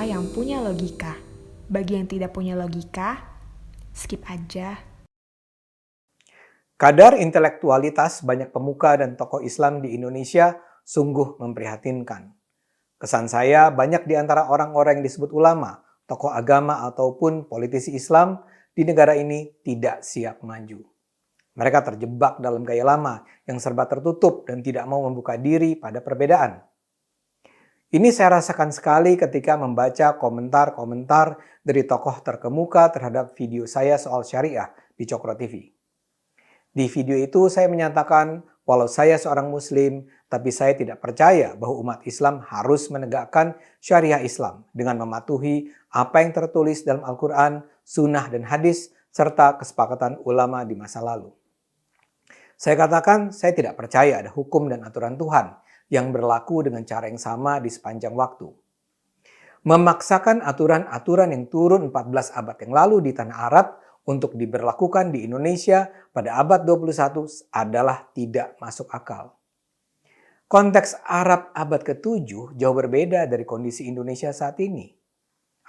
mereka yang punya logika. Bagi yang tidak punya logika, skip aja. Kadar intelektualitas banyak pemuka dan tokoh Islam di Indonesia sungguh memprihatinkan. Kesan saya banyak di antara orang-orang yang disebut ulama, tokoh agama ataupun politisi Islam di negara ini tidak siap maju. Mereka terjebak dalam gaya lama yang serba tertutup dan tidak mau membuka diri pada perbedaan. Ini saya rasakan sekali ketika membaca komentar-komentar dari tokoh terkemuka terhadap video saya soal syariah di Cokro TV. Di video itu saya menyatakan, walau saya seorang muslim, tapi saya tidak percaya bahwa umat Islam harus menegakkan syariah Islam dengan mematuhi apa yang tertulis dalam Al-Quran, sunnah dan hadis, serta kesepakatan ulama di masa lalu. Saya katakan, saya tidak percaya ada hukum dan aturan Tuhan yang berlaku dengan cara yang sama di sepanjang waktu. Memaksakan aturan-aturan yang turun 14 abad yang lalu di tanah Arab untuk diberlakukan di Indonesia pada abad 21 adalah tidak masuk akal. Konteks Arab abad ke-7 jauh berbeda dari kondisi Indonesia saat ini.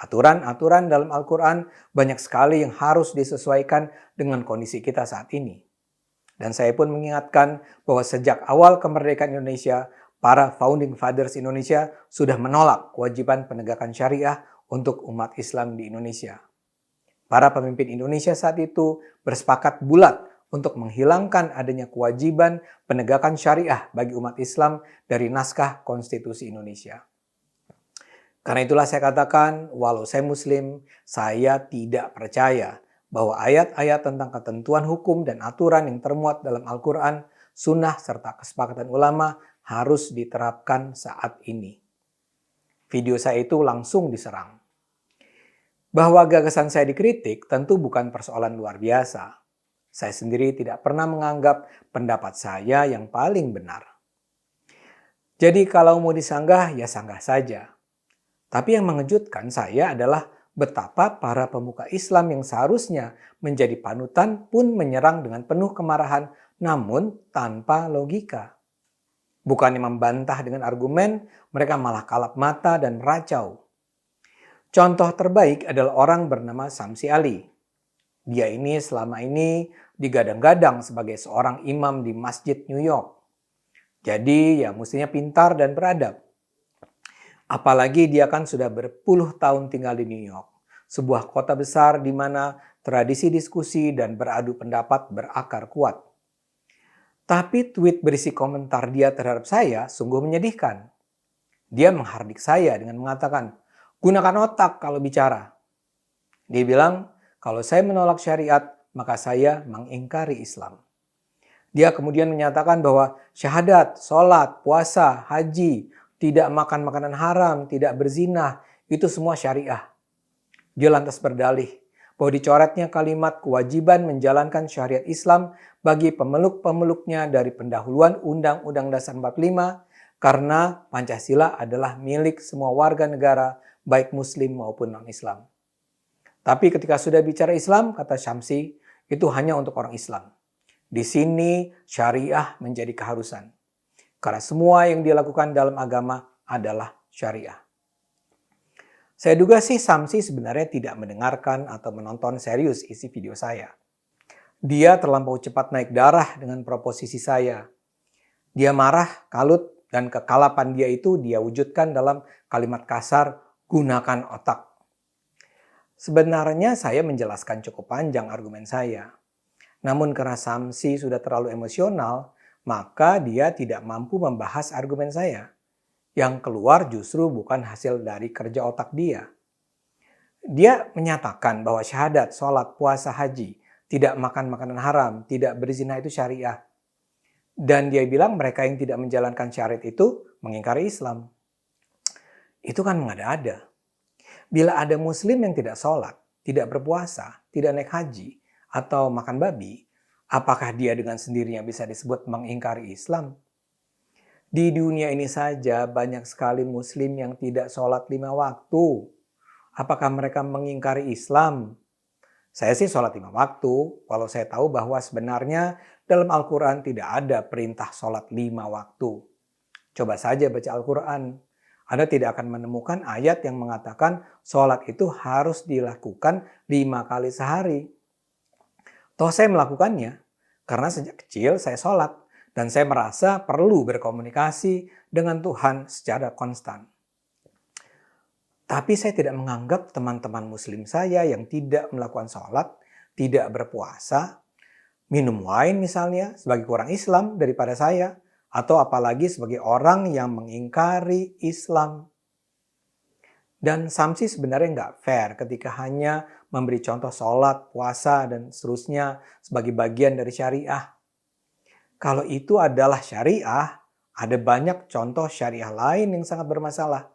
Aturan-aturan dalam Al-Quran banyak sekali yang harus disesuaikan dengan kondisi kita saat ini. Dan saya pun mengingatkan bahwa sejak awal kemerdekaan Indonesia, para founding fathers Indonesia sudah menolak kewajiban penegakan syariah untuk umat Islam di Indonesia. Para pemimpin Indonesia saat itu bersepakat bulat untuk menghilangkan adanya kewajiban penegakan syariah bagi umat Islam dari naskah konstitusi Indonesia. Karena itulah saya katakan, walau saya muslim, saya tidak percaya bahwa ayat-ayat tentang ketentuan hukum dan aturan yang termuat dalam Al-Quran, sunnah, serta kesepakatan ulama harus diterapkan saat ini. Video saya itu langsung diserang. Bahwa gagasan saya dikritik tentu bukan persoalan luar biasa. Saya sendiri tidak pernah menganggap pendapat saya yang paling benar. Jadi kalau mau disanggah, ya sanggah saja. Tapi yang mengejutkan saya adalah betapa para pemuka Islam yang seharusnya menjadi panutan pun menyerang dengan penuh kemarahan, namun tanpa logika. Bukannya membantah dengan argumen, mereka malah kalap mata dan meracau. Contoh terbaik adalah orang bernama Samsi Ali. Dia ini selama ini digadang-gadang sebagai seorang imam di Masjid New York. Jadi ya mestinya pintar dan beradab. Apalagi dia kan sudah berpuluh tahun tinggal di New York. Sebuah kota besar di mana tradisi diskusi dan beradu pendapat berakar kuat. Tapi tweet berisi komentar dia terhadap saya sungguh menyedihkan. Dia menghardik saya dengan mengatakan, gunakan otak kalau bicara. Dia bilang, kalau saya menolak syariat, maka saya mengingkari Islam. Dia kemudian menyatakan bahwa syahadat, sholat, puasa, haji, tidak makan makanan haram, tidak berzina, itu semua syariah. Dia lantas berdalih bahwa dicoretnya kalimat kewajiban menjalankan syariat Islam bagi pemeluk-pemeluknya dari pendahuluan Undang-Undang Dasar 45 karena Pancasila adalah milik semua warga negara baik muslim maupun non-Islam. Tapi ketika sudah bicara Islam, kata Syamsi, itu hanya untuk orang Islam. Di sini syariah menjadi keharusan. Karena semua yang dilakukan dalam agama adalah syariah. Saya duga sih Syamsi sebenarnya tidak mendengarkan atau menonton serius isi video saya. Dia terlampau cepat naik darah dengan proposisi saya. Dia marah, kalut, dan kekalapan dia itu dia wujudkan dalam kalimat kasar, gunakan otak. Sebenarnya saya menjelaskan cukup panjang argumen saya. Namun karena Syamsi sudah terlalu emosional, maka dia tidak mampu membahas argumen saya. Yang keluar justru bukan hasil dari kerja otak dia. Dia menyatakan bahwa syahadat, sholat, puasa, haji, tidak makan makanan haram, tidak berzina itu syariah. Dan dia bilang mereka yang tidak menjalankan syariat itu mengingkari Islam. Itu kan mengada-ada. Bila ada muslim yang tidak sholat, tidak berpuasa, tidak naik haji, atau makan babi, apakah dia dengan sendirinya bisa disebut mengingkari Islam? Di dunia ini saja banyak sekali muslim yang tidak sholat 5 waktu. Apakah mereka mengingkari Islam? Saya sih sholat 5 waktu, walau saya tahu bahwa sebenarnya dalam Al-Quran tidak ada perintah sholat 5 waktu. Coba saja baca Al-Quran. Anda tidak akan menemukan ayat yang mengatakan sholat itu harus dilakukan 5 kali sehari. Toh saya melakukannya karena sejak kecil saya sholat dan saya merasa perlu berkomunikasi dengan Tuhan secara konstan. Tapi saya tidak menganggap teman-teman muslim saya yang tidak melakukan sholat, tidak berpuasa, minum wine misalnya sebagai kurang Islam daripada saya, atau apalagi sebagai orang yang mengingkari Islam. Dan Samsi sebenarnya nggak fair ketika hanya memberi contoh sholat, puasa, dan seterusnya sebagai bagian dari syariah. Kalau itu adalah syariah, ada banyak contoh syariah lain yang sangat bermasalah.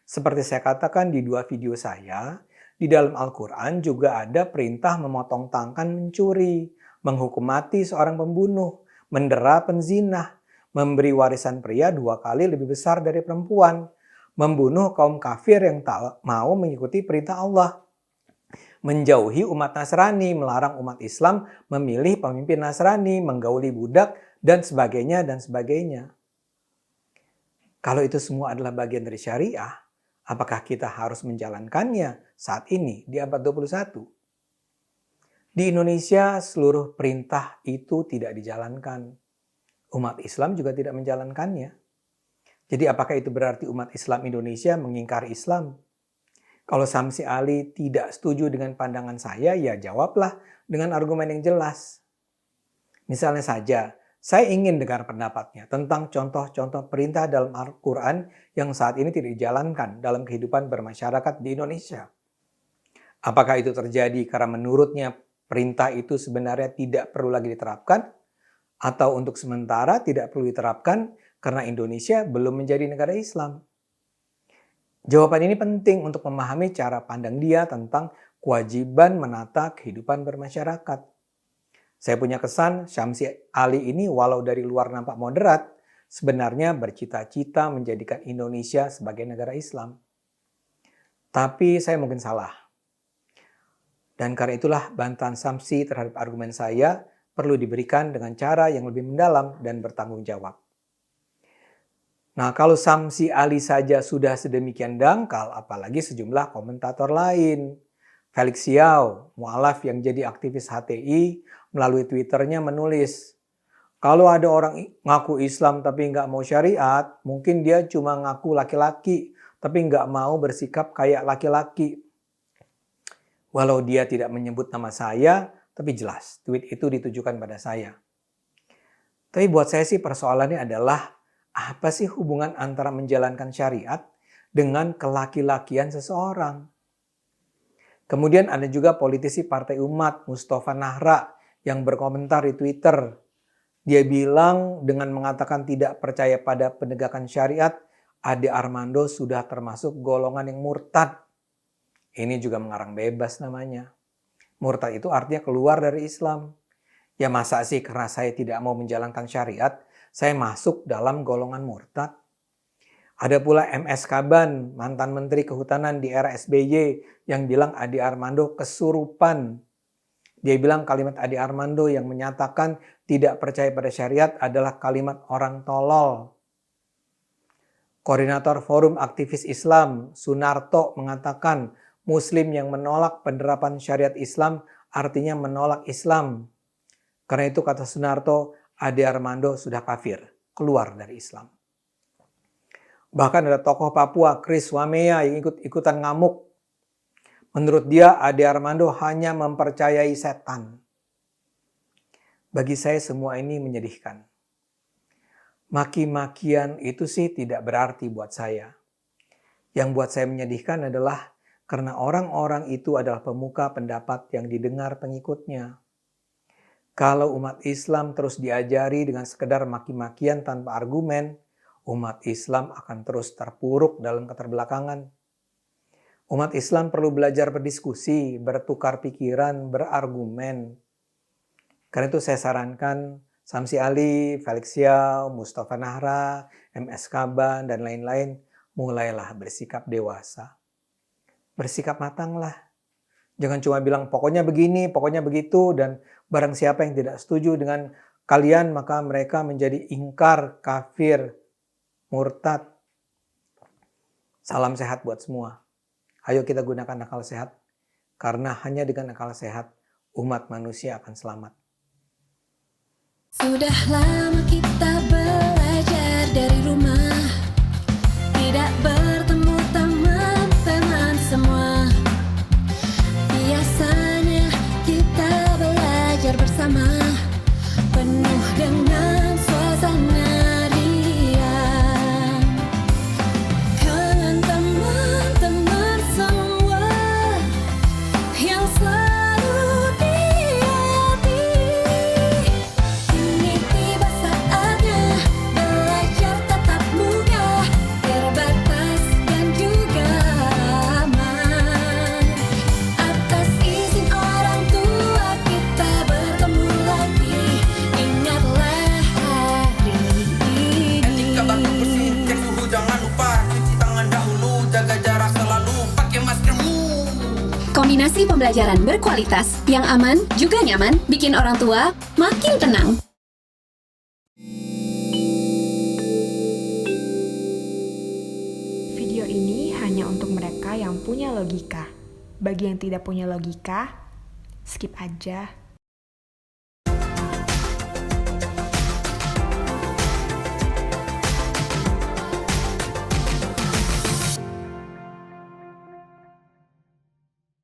Seperti saya katakan di 2 video saya, di dalam Al-Quran juga ada perintah memotong tangan mencuri, menghukum mati seorang pembunuh, mendera penzina, memberi warisan pria 2 kali lebih besar dari perempuan, membunuh kaum kafir yang tak mau mengikuti perintah Allah, menjauhi umat Nasrani, melarang umat Islam memilih pemimpin Nasrani, menggauli budak, dan sebagainya, dan sebagainya. Kalau itu semua adalah bagian dari syariah, apakah kita harus menjalankannya saat ini di abad 21? Di Indonesia seluruh perintah itu tidak dijalankan. Umat Islam juga tidak menjalankannya. Jadi apakah itu berarti umat Islam Indonesia mengingkari Islam? Kalau Samsi Ali tidak setuju dengan pandangan saya, ya jawablah dengan argumen yang jelas. Misalnya saja, saya ingin dengar pendapatnya tentang contoh-contoh perintah dalam Al-Quran yang saat ini tidak dijalankan dalam kehidupan bermasyarakat di Indonesia. Apakah itu terjadi karena menurutnya perintah itu sebenarnya tidak perlu lagi diterapkan? Atau untuk sementara tidak perlu diterapkan karena Indonesia belum menjadi negara Islam? Jawaban ini penting untuk memahami cara pandang dia tentang kewajiban menata kehidupan bermasyarakat. Saya punya kesan Samsi Ali ini walau dari luar nampak moderat, sebenarnya bercita-cita menjadikan Indonesia sebagai negara Islam. Tapi saya mungkin salah. Dan karena itulah bantahan Samsi terhadap argumen saya perlu diberikan dengan cara yang lebih mendalam dan bertanggung jawab. Nah, kalau Samsi Ali saja sudah sedemikian dangkal, apalagi sejumlah komentator lain. Felix Xiao, mualaf yang jadi aktivis HTI, melalui Twitternya menulis, kalau ada orang ngaku Islam tapi nggak mau syariat, mungkin dia cuma ngaku laki-laki, tapi nggak mau bersikap kayak laki-laki. Walau dia tidak menyebut nama saya, tapi jelas tweet itu ditujukan pada saya. Tapi buat saya sih persoalannya adalah, apa sih hubungan antara menjalankan syariat dengan kelaki-lakian seseorang? Kemudian ada juga politisi Partai Umat, Mustafa Nahra, yang berkomentar di Twitter. Dia bilang dengan mengatakan tidak percaya pada penegakan syariat, Ade Armando sudah termasuk golongan yang murtad. Ini juga mengarang bebas namanya. Murtad itu artinya keluar dari Islam. Ya masa sih karena saya tidak mau menjalankan syariat, saya masuk dalam golongan murtad? Ada pula MS Kaban, mantan Menteri Kehutanan di era SBY, yang bilang Ade Armando kesurupan. Dia bilang kalimat Ade Armando yang menyatakan tidak percaya pada syariat adalah kalimat orang tolol. Koordinator Forum Aktivis Islam, Sunarto, mengatakan Muslim yang menolak penerapan syariat Islam artinya menolak Islam. Karena itu kata Sunarto, Ade Armando sudah kafir, keluar dari Islam. Bahkan ada tokoh Papua, Chris Wamea, yang ikut-ikutan ngamuk. Menurut dia, Ade Armando hanya mempercayai setan. Bagi saya semua ini menyedihkan. Maki-makian itu sih tidak berarti buat saya. Yang buat saya menyedihkan adalah karena orang-orang itu adalah pemuka pendapat yang didengar pengikutnya. Kalau umat Islam terus diajari dengan sekedar maki-makian tanpa argumen, umat Islam akan terus terpuruk dalam keterbelakangan. Umat Islam perlu belajar berdiskusi, bertukar pikiran, berargumen. Karena itu saya sarankan Samsi Ali, Felix Xiao, Mustafa Nahra, MS Kaban, dan lain-lain mulailah bersikap dewasa. Bersikap matanglah. Jangan cuma bilang pokoknya begini, pokoknya begitu, dan barang siapa yang tidak setuju dengan kalian maka mereka menjadi ingkar, kafir, murtad. Salam sehat buat semua. Ayo kita gunakan akal sehat, karena hanya dengan akal sehat, umat manusia akan selamat. Sudah lama kita belajar dari rumah, tidak bertemu teman-teman semua. Biasanya kita belajar bersama, penuh dengan suasana riang. Kangen teman-teman semua yang selalu di hati. Kini tiba saatnya belajar tatap muka, terbatas dan juga aman. Atas izin orang tua kita bertemu lagi, ingatlah hari ini. Etika baku bersih, cek suhu jangan lupa, cuci tangan dahulu, jaga jarak selalu, pakai maskermu. Kombinasi pembelajaran berkualitas yang aman juga nyaman bikin orang tua makin tenang. Video ini hanya untuk mereka yang punya logika. Bagi yang tidak punya logika, skip aja.